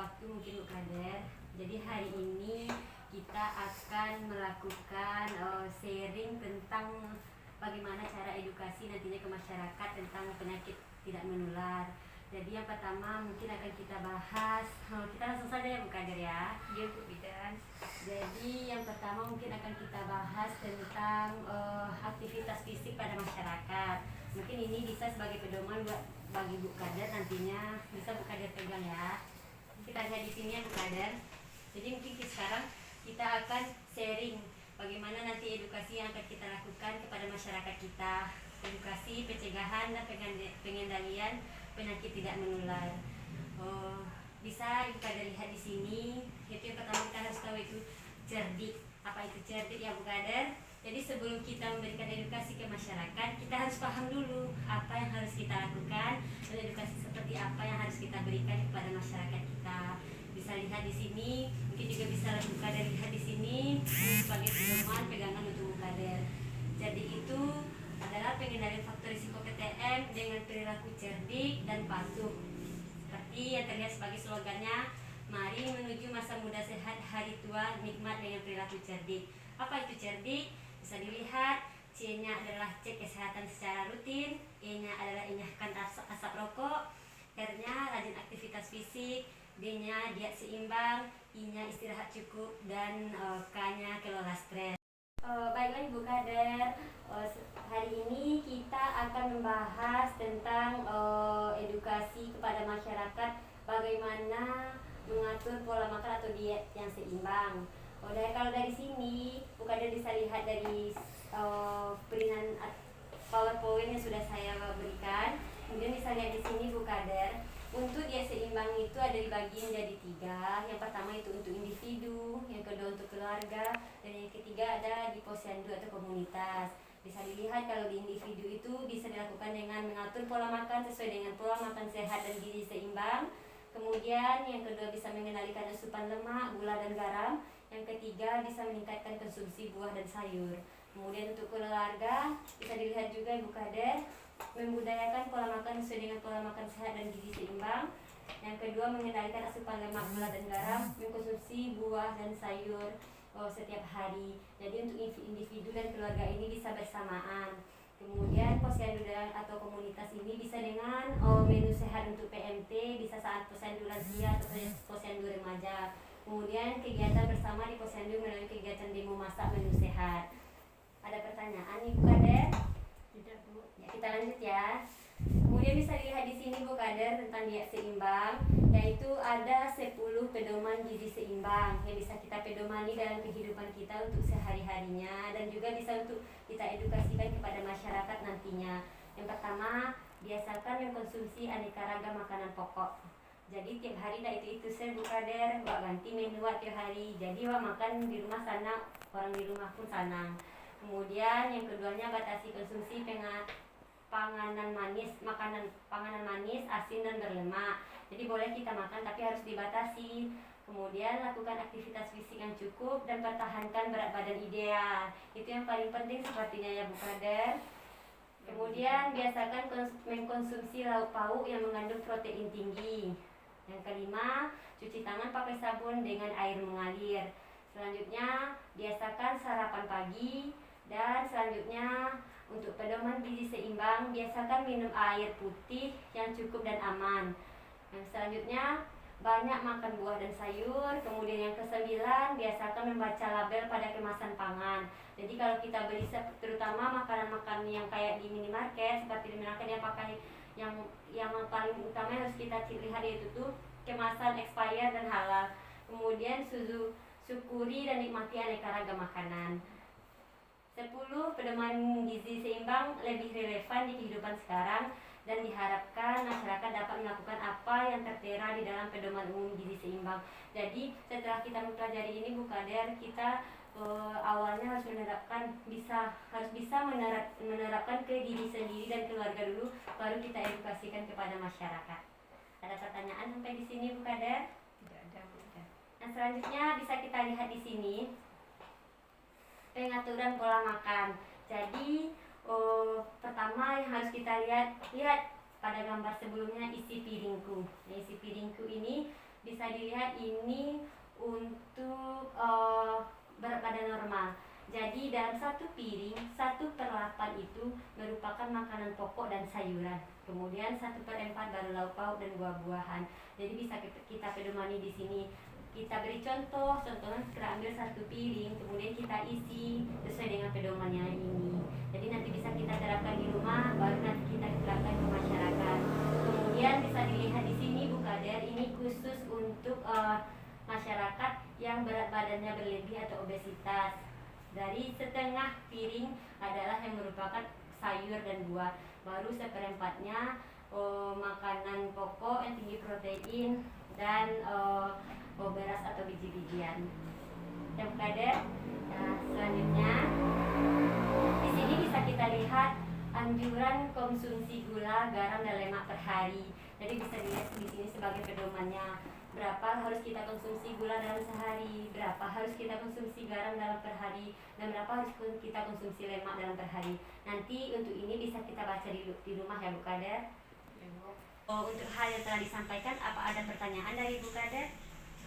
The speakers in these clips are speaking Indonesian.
waktu mungkin Bu Kader. Jadi hari ini kita akan melakukan sharing tentang bagaimana cara edukasi nantinya ke masyarakat tentang penyakit tidak menular. Jadi yang pertama mungkin akan kita bahas, kita langsung saja ya Bu Kader ya. Dia Bu Bidan. Jadi yang pertama mungkin akan kita bahas tentang aktivitas fisik pada masyarakat. Mungkin ini bisa sebagai pedoman bagi Bu Kader, nantinya bisa Bu Kader pegang ya. Kita lihat di sini ya Bu Kader. Jadi mungkin sekarang kita akan sharing bagaimana nanti edukasi yang akan kita lakukan kepada masyarakat kita. Edukasi, pencegahan dan pengendalian penyakit tidak menular. Bisa Ibu Kader lihat di sini. Itu yang pertama kita harus tahu itu cerdik. Apa itu cerdik ya Bu Kader? Jadi sebelum kita memberikan edukasi ke masyarakat, kita harus paham dulu apa yang harus kita lakukan dan edukasi seperti apa yang harus kita berikan kepada masyarakat kita. Bisa lihat di sini, mungkin juga bisa Bu Kader lihat di sini sebagai pedoman pegangan untuk Bu Kader. Jadi itu adalah pengendalian faktor risiko PTM dengan perilaku cerdik dan patuh. Seperti yang terlihat sebagai slogannya, mari menuju masa muda sehat, hari tua nikmat dengan perilaku cerdik. Apa itu cerdik? Bisa dilihat, C-nya adalah cek kesehatan secara rutin, E-nya adalah enyahkan asap rokok, R-nya rajin aktivitas fisik, D-nya diet seimbang, I-nya istirahat cukup, dan K-nya kelola stres. Baiklah Ibu Kader, hari ini kita akan membahas tentang edukasi kepada masyarakat bagaimana mengatur pola makan atau diet yang seimbang. Kalau dari sini Bu Kader bisa lihat dari peringan PowerPoint yang sudah saya berikan. Kemudian bisa lihat di sini Bu Kader, untuk diet seimbang itu ada dibagi menjadi 3. Yang pertama itu untuk individu, yang kedua untuk keluarga, dan yang ketiga ada di posyandu atau komunitas. Bisa dilihat kalau di individu itu bisa dilakukan dengan mengatur pola makan sesuai dengan pola makan sehat dan gizi seimbang. Kemudian yang kedua bisa mengendalikan asupan lemak, gula dan garam. Yang ketiga bisa meningkatkan konsumsi buah dan sayur. Kemudian untuk keluarga bisa dilihat juga Ibu Kader, membudayakan pola makan sesuai dengan pola makan sehat dan gizi seimbang. Yang kedua mengendalikan asupan lemak, gula dan garam, mengkonsumsi buah dan sayur setiap hari. Jadi untuk individu dan keluarga ini bisa bersamaan. Kemudian posyandu atau komunitas ini bisa dengan menu sehat untuk PMT, bisa saat posyandu lansia atau posyandu remaja. Kemudian kegiatan bersama di posyandu melalui kegiatan demo masak menu sehat. Ada pertanyaan Ibu Kader? Tidak Bu. Ya, kita lanjut ya. Kemudian bisa dilihat di sini Bu Kader tentang diet seimbang, yaitu ada 10 pedoman gizi seimbang yang bisa kita pedomani dalam kehidupan kita untuk sehari-harinya dan juga bisa untuk kita edukasikan kepada masyarakat nantinya. Yang pertama, biasakan mengkonsumsi aneka ragam makanan pokok. Jadi tiap hari dah itu saya Bu Kader, buat ganti menu tiap hari. Jadi makan di rumah sana, orang di rumah pun sana. Kemudian yang keduanya batasi konsumsi panganan manis, panganan manis, asin dan berlemak. Jadi boleh kita makan tapi harus dibatasi. Kemudian lakukan aktivitas fisik yang cukup dan pertahankan berat badan ideal. Itu yang paling penting sepertinya ya Bu Kader. Kemudian biasakan mengkonsumsi lauk pauk yang mengandung protein tinggi. Yang kelima, cuci tangan pakai sabun dengan air mengalir. Selanjutnya, biasakan sarapan pagi. Dan selanjutnya, untuk pedoman gizi seimbang, biasakan minum air putih yang cukup dan aman. Yang selanjutnya, banyak makan buah dan sayur. Kemudian yang ke-9, biasakan membaca label pada kemasan pangan. Jadi kalau kita beli terutama makanan-makanan yang kayak di minimarket, seperti di minimarket yang paling utama harus kita lihat yaitu tuh kemasan expired dan halal. Kemudian syukuri dan nikmati aneka ragam makanan. 10 pedoman gizi seimbang lebih relevan di kehidupan sekarang dan diharapkan masyarakat dapat melakukan apa yang tertera di dalam pedoman umum gizi seimbang. Jadi setelah kita mempelajari ini Bu Kader, kita awalnya harus bisa menerapkan ke diri sendiri dan keluarga dulu, baru kita edukasikan kepada masyarakat. Ada pertanyaan sampai di sini Bu Kader? Tidak ada Bu. Nah, selanjutnya bisa kita lihat di sini pengaturan pola makan. Jadi pertama yang harus kita lihat pada gambar sebelumnya isi piringku. Nah, isi piringku ini bisa dilihat ini untuk berat badan normal. Jadi dalam satu piring 1/8 itu merupakan makanan pokok dan sayuran. Kemudian 1/4 baru lauk pauk dan buah-buahan. Jadi bisa kita pedomani di sini. Kita beri contohnya kita ambil satu piring, kemudian kita isi sesuai dengan pedomannya ini. Jadi nanti bisa kita terapkan di rumah, baru nanti kita terapkan ke masyarakat. Kemudian bisa dilihat di sini Bu Kader, ini khusus untuk masyarakat yang berat badannya berlebih atau obesitas. Dari setengah piring adalah yang merupakan sayur dan buah, baru 1/4-nya makanan pokok yang tinggi protein dan beras atau biji-bijian. Yang Kader, nah, selanjutnya di sini bisa kita lihat anjuran konsumsi gula, garam, dan lemak per hari. Jadi bisa dilihat di sini sebagai pedomannya. Berapa harus kita konsumsi gula dalam sehari, berapa harus kita konsumsi garam dalam per hari, dan berapa harus kita konsumsi lemak dalam per hari. Nanti untuk ini bisa kita baca di rumah ya Bu Kader. Untuk hal yang telah disampaikan, apa ada pertanyaan dari Bu Kader?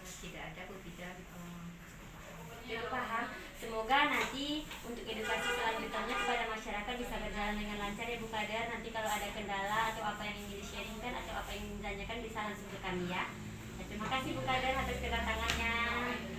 Tidak ada Bu, tidak. Cukup paham. Semoga nanti untuk edukasi selanjutnya kepada masyarakat bisa berjalan dengan lancar ya Bu Kader. Nanti kalau ada kendala atau apa yang ingin di-sharingkan atau apa yang ingin ditanyakan bisa langsung ke kami ya. Terima kasih Bu Kader atas kedatangannya.